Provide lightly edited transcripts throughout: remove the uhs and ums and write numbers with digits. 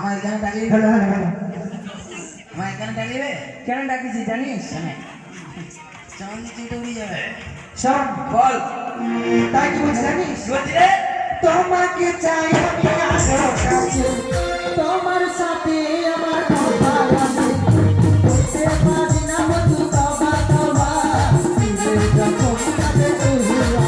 আমার এখানে ডাকলি hello hello hello আমার এখানে ডাকলিবে কেন ডাকিছি জানিস? চন্দ্র চিটে উড়ে যাবে। শোন, বল তাই কি বলছি জানিস? কি বলছি রে? তোমাকে চাই আমি আরো কাছে, তোমার সাথে আমার কথা আছে, বলতে পারি না বন্ধু তবা তবা, দিলে যখন কাঁদে উহুয়া।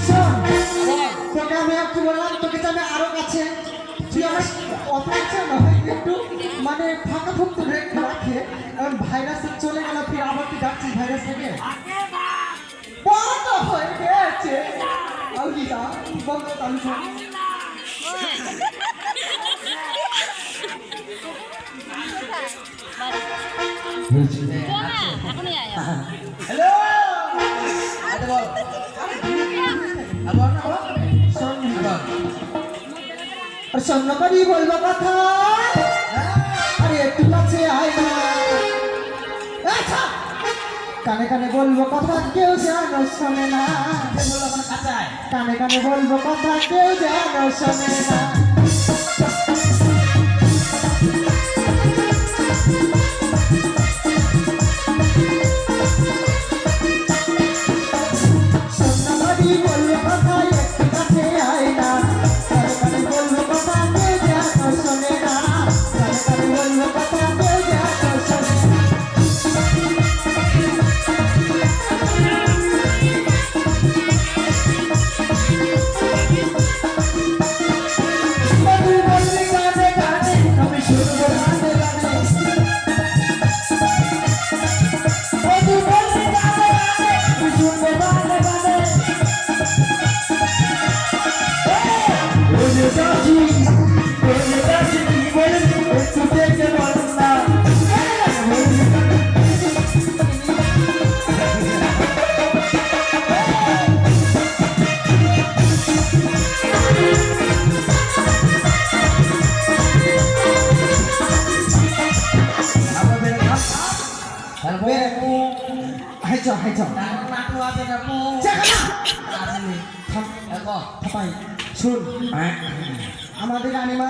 শোন, তোকে আমি আর কি বললাম, তোকে তো আমি আরো কাছে, তুই আমার অপেক্ষা নয় একটু মানে ফাঁকা ফুক্ত রাখে, কারণ ভাইরাস চলে গেল, ফির আবার তুই ডাকছিস ভাইরাস থেকে বন্ধ হয়ে গেছে। আউলিদা বন্ধ চালু কর। হ্যালো আরে বল আবার না বল শোন, বল আর স্বর্ণকারী বলবো কথা, আরে একটু কাছে আয় না। আচ্ছা, কানে কানে বলবো কথা কেউ যেন শোনে না, কে বললো আমার কাঁচায়? কানে কানে বলবো কথা কেউ যেন শোনে না। স্বর্ণকারী বলবো কথা একটু কাছে আয় না, কানে কানে বলবো কথা কেউ যেন শোনে না, কানে কানে বলবো কথা কেউ যেন শোনে না। মধু বলবি গানে গানে, আমি শুনবো গানে গানে। মধু বলবি গানে গানে, আমি শুনবো গানে গানে। ওরে দাসী, ওরে দাসী কি বলবি একটু দেখে বল না। আমরা বেরে খাম তারপরে হাই চ হাই চ। নাটু আছে না পু আসেনি দেখো থাপাই শুন, হ্যাঁ আমাদের রানীমা,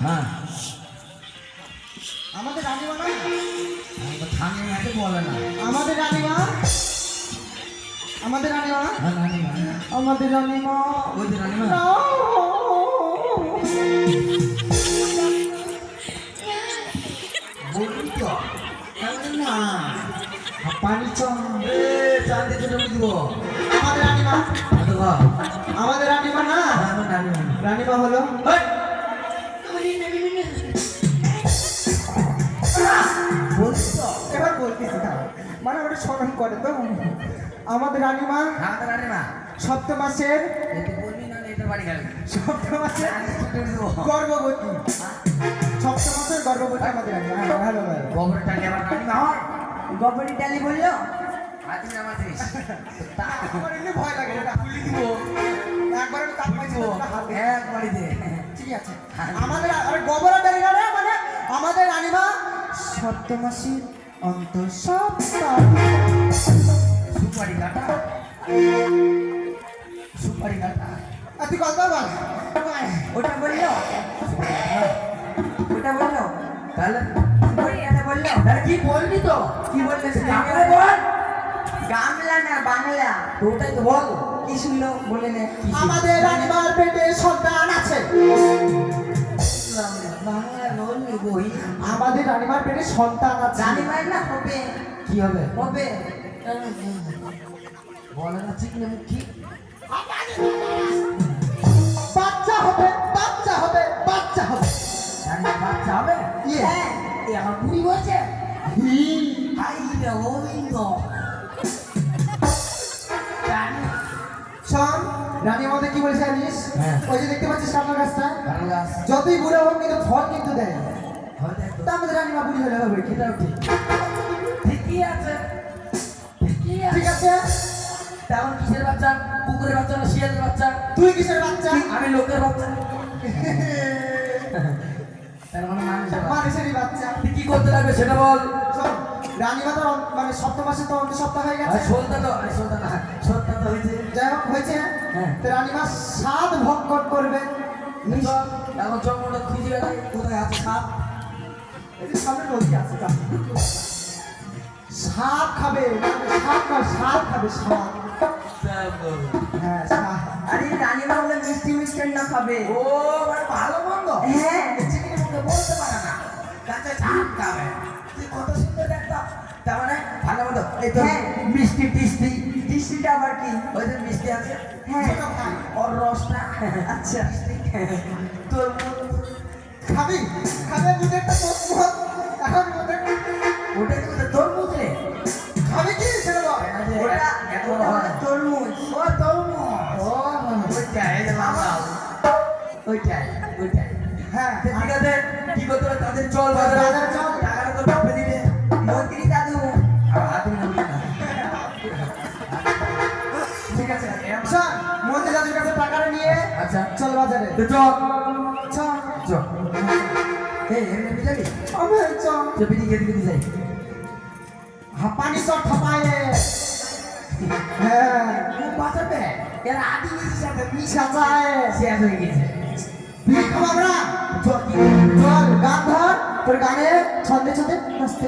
হ্যাঁ আমাদের রানীমা না, থামি হাতে বলে না আমাদের রানীমা, আমাদের রানীমা, হ্যাঁ রানীমা আমাদের রানীমা। ওই যে রানীমা না। বলবি তো না, পানি চ। এ চাঁদে ছোট দিব আমাদের রানীমা, দেখো আমাদের রানীমা না, আমার রানীমা রানীমা হলো বলছি তো এবার বলতেছি না, মানে ওটা স্মরণ করে তো। আমাদের রানীমা আমাদের রানীমা 7 মাসের, এটা বলবি না এটা বাড়ি গেল 7 মাসের চাঁদে ছোট দিব গর্ভবতী, 7 মাসের গর্ভবতী আমাদের রানীমা। হ্যাঁ, ভালো ভালো। গোবরের টালি আমার রানীমা হয় গর্ভবতী ডালি বললো, আজ না মাত্রিস তা আমার এমনি ভয় লাগে, এটা খুলি দিব একবার আমি তাপ পাইছি হাতে। এক বাড়িতে ঠিক আছে, আমাদের আরে গোবরা ডালি না রে, মানে আমাদের রানীমা 7 মাসের অন্তর সপ্তাহ। সুপারি কাটা সুপারি কাটা তুই কত বল, ওটা বললো, ওটা বললো, তাহলে ওই এটা বললো, তাহলে কি বলবি তো কি বললে তারপরে বল গামলা না বাংলা, ওটাই তো বল কি শুনলো বলে নে। আমাদের রানীমার পেটে সন্তান আছে, বাংলা বলবি বই আমাদের রানীমার পেটে সন্তান আছে। জানি ভাই না হবে, কি হবে হবে, বলে না ঠিক না মুখ কি বাচ্চা হবে, বাচ্চা হবে, বাচ্চা হবে। জানি বাচ্চা হবে ইয়ে, হ্যাঁ, এ আমার বুড়ি বলছে হি, হাই রে গোবিন্দ জানি শোন, রানী আমাদের কি বলেছে জানিস? হ্যাঁ। ওই যে দেখতে পাচ্ছিস কাঁঠাল গাছটা, কারণ গাছ যতই বুড়ো হোক কিন্তু ফল কিন্তু দেয়। হয়তো একটু তা আমাদের রানীমা বুড়ি হলে হবে, এটাও ঠিক ঠিকই আছে ঠিকই ঠিক আছে আছে। তেমন কিসের বাচ্চা কুকুরের বাচ্চা না শিয়ালের বাচ্চা তুই কিসের বাচ্চা? লোকের বাচ্চা তার মানে মানুষের বাচ্চা। মানুষেরই বাচ্চা। তুই কি করতে লাগবে সেটা বল। শোন, রানীমা তো মানে সপ্তম মাসে তো অন্ত সপ্তাহ হয়ে আর গেছে। সলতা তো সলতা না সলতা তো হয়েছে। যাই হোক হয়েছে। হ্যাঁ। তো রানীমা 7 ভক্ষণ করবে। চল, এখন জন্মটা খুঁজে বেড়াই কোথায় আছে সাপ। এই যে সামনে নদী আছে তা। সাপ খাবে, মানে সাপ নয়, সাপ খাবে, সাপ। হ্যাঁ, সাপ। আরে রানীমা বলে মিষ্টি মিষ্টান্ন খাবে। ও মানে ভালো মন্দ হ্যাঁ। চিনি মুখে বলতে পারে না কাঁচা সাপ খাবে। তুই কত সুন্দর দেখতাম। তার মানে ভালো মন্দ এই তো হ্যাঁ। মিষ্টি টিষ্টি মিষ্টিটা আবার কি? ওই যে মিষ্টি আছে হ্যাঁ। সেটা খাই। ওর রসটা আচ্ছা। তোর খাবি? খাবে বুঝে একটা প্রশ্ন। এখন বুঝে ওটা কিন্তু তরমুজ রে। খাবে কি সেটা বল। ওটা এত ওটা বড় হলো হয়। তরমুজ। ও তরমুজ। ও, ওইটাই এই যে লাল। ওইটাই ওইটাই। হ্যাঁ। ঠিক আছে কি করতে হবে তাদের চল বাজারে। বাজারে চল। টাকাটা তো বাপে দিবে। মন্ত্রী দাদু। আর হাতে না উঠে না। ঠিক আছে। শোন, মন্ত্রী দাদুর কাছে টাকাটা নিয়ে আচ্ছা চল বাজারে। তো চল চল। চল। এই এমনি যাবি আমি চল। তো বিড়ি খেতে খেতে যাই। হাঁপানি চল ঠপায়ে। হ্যাঁ। বাঁচাবে এরা আদি গেছে সাথে মিশা যায়। শেষ হয়ে গেছে। বিড়ি খাবো আমরা। চল কি চল, গান ধর। তোর গানে ছন্দে ছন্দে নাচতে